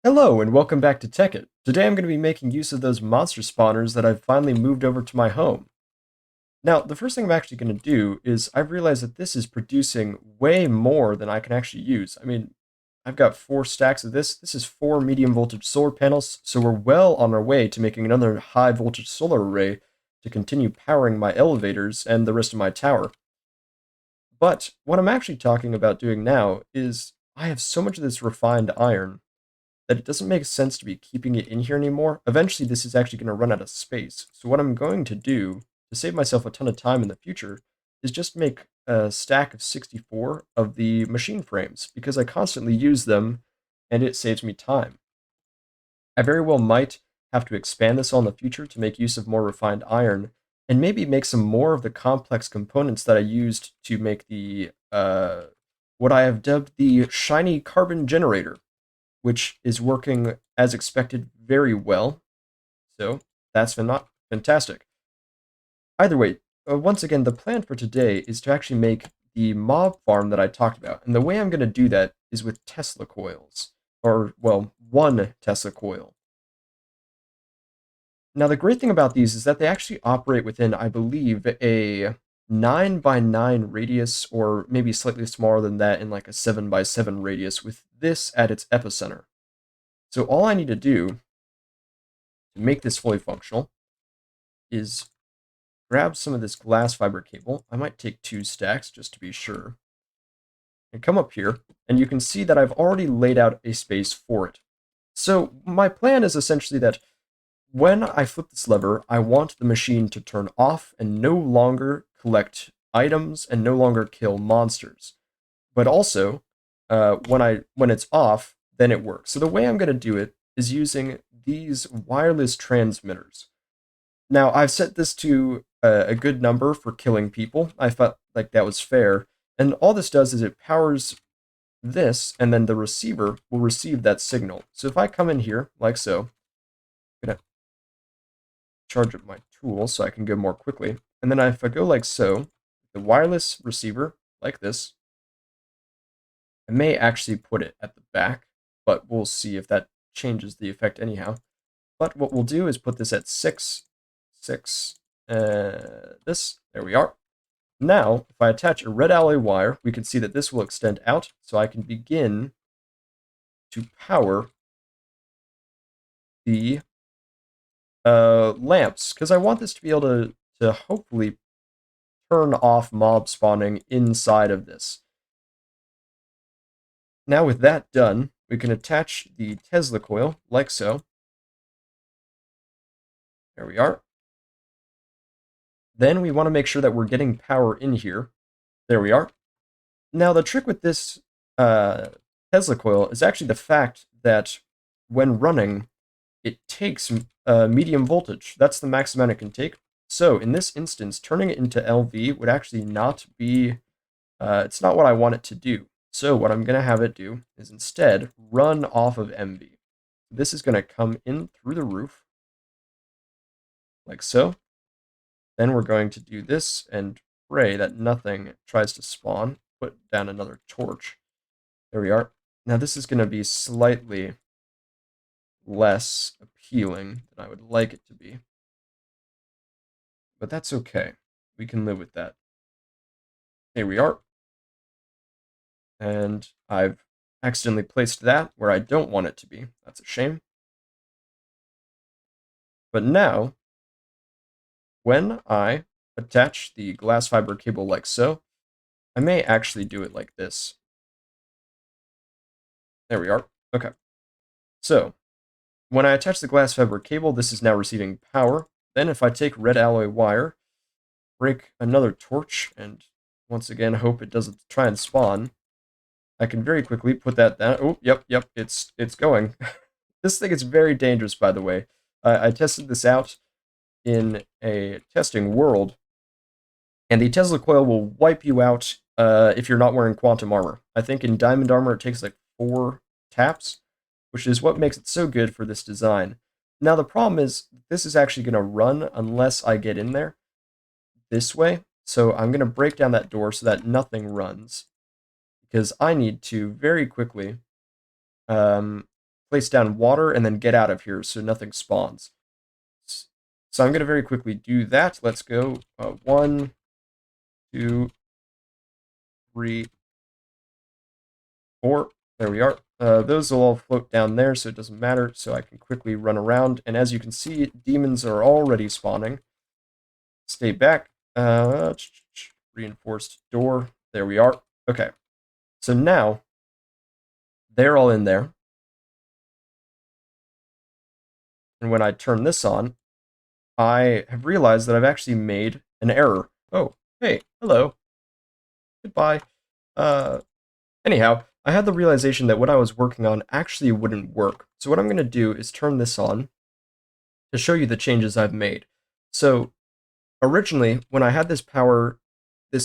Hello and welcome back to Tekkit. Today I'm going to be making use of those monster spawners that I've finally moved over to my home. Now, the first thing I'm actually going to do is I've realized that this is producing way more than I can actually use. I've got 4 stacks of this. This is 4 medium voltage solar panels, so we're well on our way to making another high voltage solar array to continue powering my elevators and the rest of my tower. But what I'm actually talking about doing now is I have so much of this refined iron that it doesn't make sense to be keeping it in here anymore. Eventually, this is actually going to run out of space. So what I'm going to do to save myself a ton of time in the future is just make a stack of 64 of the machine frames because I constantly use them and it saves me time. I very well might have to expand this all in the future to make use of more refined iron and maybe make some more of the complex components that I used to make the what I have dubbed the shiny carbon generator, which is working as expected very well. So that's fantastic. Either way, once again, the plan for today is to actually make the mob farm that I talked about. And the way I'm going to do that is with Tesla coils, or, well, 1 Tesla coil. Now, the great thing about these is that they actually operate within, I believe, a 9 by 9 radius, or maybe slightly smaller than that in like a 7 by 7 radius, with this at its epicenter. So all I need to do to make this fully functional is grab some of this glass fiber cable. I might take 2 stacks just to be sure. And come up here, and you can see that I've already laid out a space for it. So my plan is essentially that when I flip this lever, I want the machine to turn off and no longer collect items and no longer kill monsters. But also, when it's off, then it works. So the way I'm going to do it is using these wireless transmitters. Now, I've set this to a good number for killing people. I felt like that was fair. And all this does is it powers this, and then the receiver will receive that signal. So if I come in here, like so, I'm going to charge up my tool so I can go more quickly. And then if I go like so, the wireless receiver, like this, I may actually put it at the back, but we'll see if that changes the effect anyhow. But what we'll do is put this at 6, 6, this, there we are. Now, if I attach a red alloy wire, we can see that this will extend out, so I can begin to power the lamps, because I want this to be able to hopefully turn off mob spawning inside of this. Now with that done, we can attach the Tesla coil, like so. There we are. Then we want to make sure that we're getting power in here. There we are. Now the trick with this Tesla coil is actually the fact that when running, it takes medium voltage. That's the max amount it can take. So in this instance, turning it into LV would actually not be, it's not what I want it to do. So what I'm going to have it do is instead run off of MV. This is going to come in through the roof, like so. Then we're going to do this and pray that nothing tries to spawn. Put down another torch. There we are. Now this is going to be slightly less appealing than I would like it to be. But that's okay. We can live with that. Here we are. And I've accidentally placed that where I don't want it to be. That's a shame. But now, when I attach the glass fiber cable like so, I may actually do it like this. There we are. Okay. So, when I attach the glass fiber cable, this is now receiving power. Then if I take red alloy wire, break another torch, and once again hope it doesn't try and spawn, I can very quickly put that down. Oh, yep, it's going. This thing is very dangerous, by the way. I tested this out in a testing world, and the Tesla coil will wipe you out if you're not wearing quantum armor. I think in diamond armor it takes like 4 taps, which is what makes it so good for this design. Now the problem is, this is actually going to run unless I get in there this way. So I'm going to break down that door so that nothing runs, because I need to very quickly place down water and then get out of here so nothing spawns. So I'm going to very quickly do that. Let's go 1, 2, 3, 4. There we are. Those will all float down there, so it doesn't matter. So I can quickly run around. And as you can see, demons are already spawning. Stay back. Reinforced door. There we are. Okay. So now, they're all in there. And when I turn this on, I have realized that I've actually made an error. Oh, hey, hello. Goodbye. Anyhow, I had the realization that what I was working on actually wouldn't work. So what I'm going to do is turn this on to show you the changes I've made. So originally, when I had this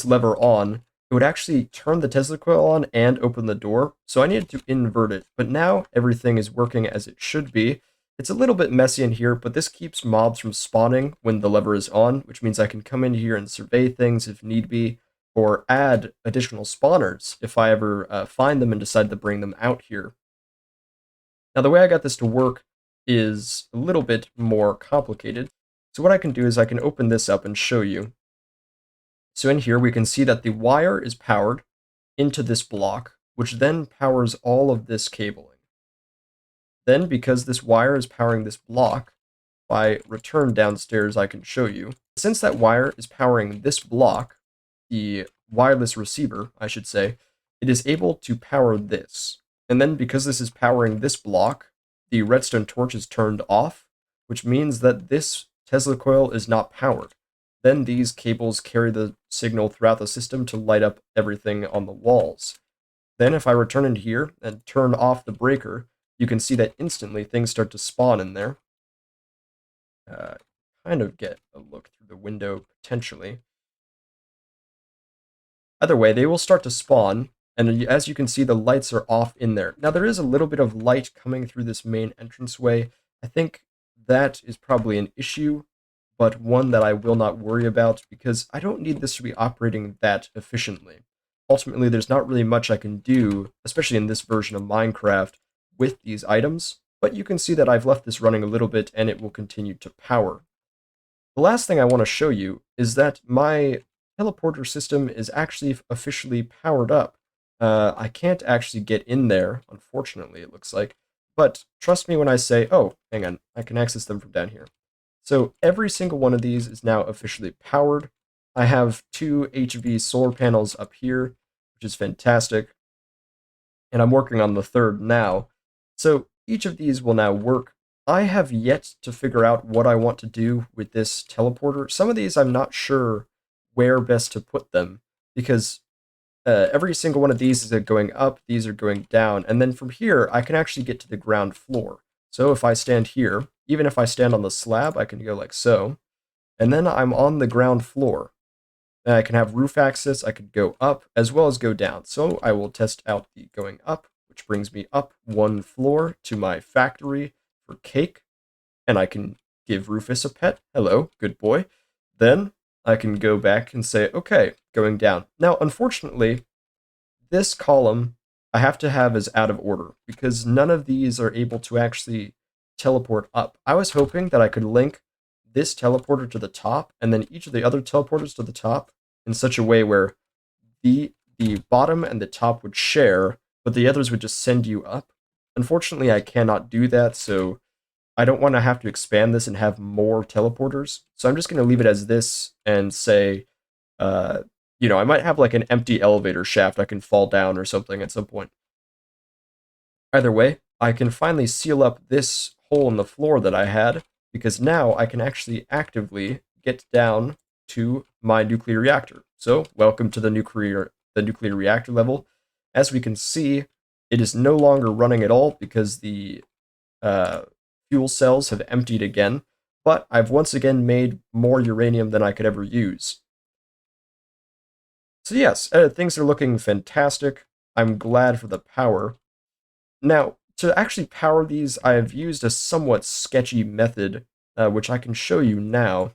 lever on, it would actually turn the Tesla coil on and open the door. So I needed to invert it. But now everything is working as it should be. It's a little bit messy in here, but this keeps mobs from spawning when the lever is on, which means I can come in here and survey things if need be, or add additional spawners if I ever find them and decide to bring them out here. Now, the way I got this to work is a little bit more complicated. So what I can do is I can open this up and show you. So in here, we can see that the wire is powered into this block, which then powers all of this cabling. Then, because this wire is powering this block, if I return downstairs, I can show you. Since that wire is powering this block, the wireless receiver, I should say, it is able to power this. And then because this is powering this block, the redstone torch is turned off, which means that this Tesla coil is not powered. Then these cables carry the signal throughout the system to light up everything on the walls. Then if I return in here and turn off the breaker, you can see that instantly things start to spawn in there. Kind of get a look through the window potentially. Either way, they will start to spawn, and as you can see, the lights are off in there. Now, there is a little bit of light coming through this main entranceway. I think that is probably an issue, but one that I will not worry about, because I don't need this to be operating that efficiently. Ultimately, there's not really much I can do, especially in this version of Minecraft, with these items, but you can see that I've left this running a little bit, and it will continue to power. The last thing I want to show you is that my teleporter system is actually officially powered up. I can't actually get in there, unfortunately, it looks like. But trust me when I say, oh, hang on, I can access them from down here. So every single one of these is now officially powered. I have 2 HV solar panels up here, which is fantastic. And I'm working on the 3rd now. So each of these will now work. I have yet to figure out what I want to do with this teleporter. Some of these I'm not sure where best to put them, because every single one of these is going up, these are going down, and then from here I can actually get to the ground floor. So if I stand here, even if I stand on the slab, I can go like so, and then I'm on the ground floor. And I can have roof access, I could go up as well as go down. So I will test out the going up, which brings me up 1 floor to my factory for cake, and I can give Rufus a pet. Hello, good boy. Then I can go back and say, okay, going down. Now, unfortunately, this column I have to have is out of order because none of these are able to actually teleport up. I was hoping that I could link this teleporter to the top and then each of the other teleporters to the top in such a way where the bottom and the top would share, but the others would just send you up. Unfortunately, I cannot do that, so I don't want to have to expand this and have more teleporters. So I'm just going to leave it as this and say, I might have like an empty elevator shaft I can fall down or something at some point. Either way, I can finally seal up this hole in the floor that I had, because now I can actually actively get down to my nuclear reactor. So welcome to the nuclear reactor level. As we can see, it is no longer running at all because the fuel cells have emptied again, but I've once again made more uranium than I could ever use. So yes, things are looking fantastic. I'm glad for the power. Now, to actually power these, I've used a somewhat sketchy method, which I can show you now.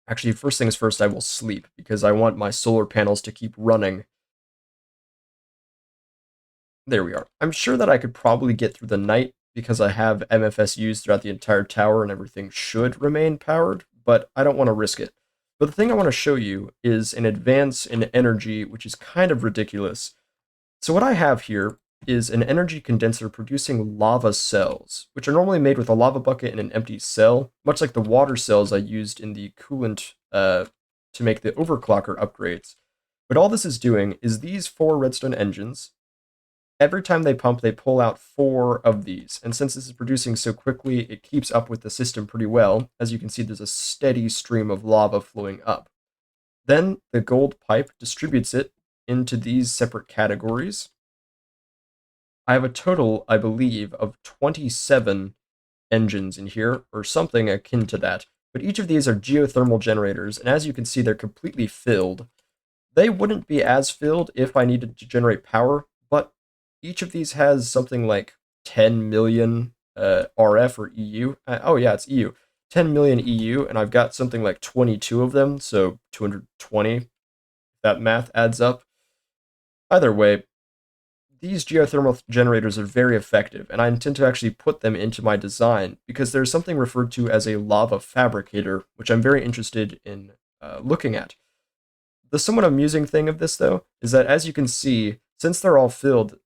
Actually, first things first, I will sleep, because I want my solar panels to keep running. There we are. I'm sure that I could probably get through the night because I have MFSUs throughout the entire tower and everything should remain powered, but I don't want to risk it. But the thing I want to show you is an advance in energy, which is kind of ridiculous. So what I have here is an energy condenser producing lava cells, which are normally made with a lava bucket and an empty cell, much like the water cells I used in the coolant to make the overclocker upgrades. But all this is doing is these 4 redstone engines, every time they pump, they pull out 4 of these. And since this is producing so quickly, it keeps up with the system pretty well. As you can see, there's a steady stream of lava flowing up. Then the gold pipe distributes it into these separate categories. I have a total, I believe, of 27 engines in here, or something akin to that. But each of these are geothermal generators, and as you can see, they're completely filled. They wouldn't be as filled if I needed to generate power, but each of these has something like 10 million RF or EU. Oh yeah, it's EU. 10 million EU, and I've got something like 22 of them, so 220, if that math adds up. Either way, these geothermal generators are very effective, and I intend to actually put them into my design because there's something referred to as a lava fabricator, which I'm very interested in looking at. The somewhat amusing thing of this, though, is that as you can see, since they're all filled,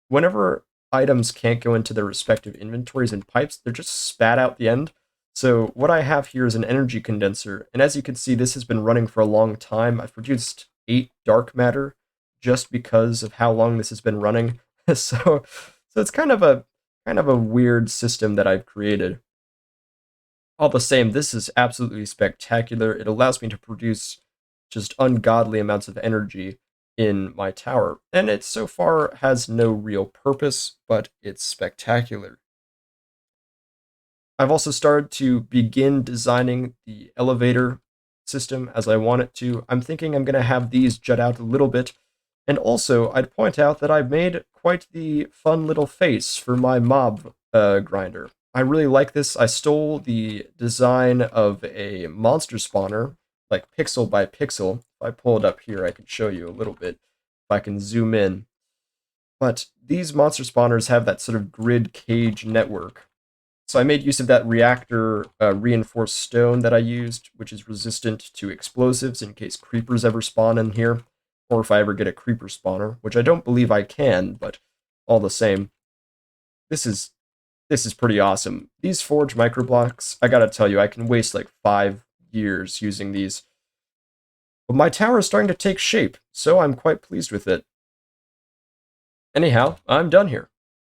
whenever items can't go into their respective inventories and pipes, they're just spat out the end. So what I have here is an energy condenser, and as you can see, this has been running for a long time. I've produced 8 dark matter just because of how long this has been running. so it's kind of a weird system that I've created. All the same, this is absolutely spectacular. It allows me to produce just ungodly amounts of energy in my tower, and it so far has no real purpose, but it's spectacular. I've also started to begin designing the elevator system as I want it to. I'm thinking I'm going to have these jut out a little bit, and also I'd point out that I've made quite the fun little face for my mob grinder. I really like this. I stole the design of a monster spawner, like pixel by pixel. If I pull it up here, I can show you a little bit. If I can zoom in. But these monster spawners have that sort of grid cage network. So I made use of that reactor reinforced stone that I used, which is resistant to explosives in case creepers ever spawn in here, or if I ever get a creeper spawner, which I don't believe I can, but all the same, this is pretty awesome. These forge microblocks, I gotta tell you, I can waste like 5 years using these. But my tower is starting to take shape, so I'm quite pleased with it. Anyhow, I'm done here.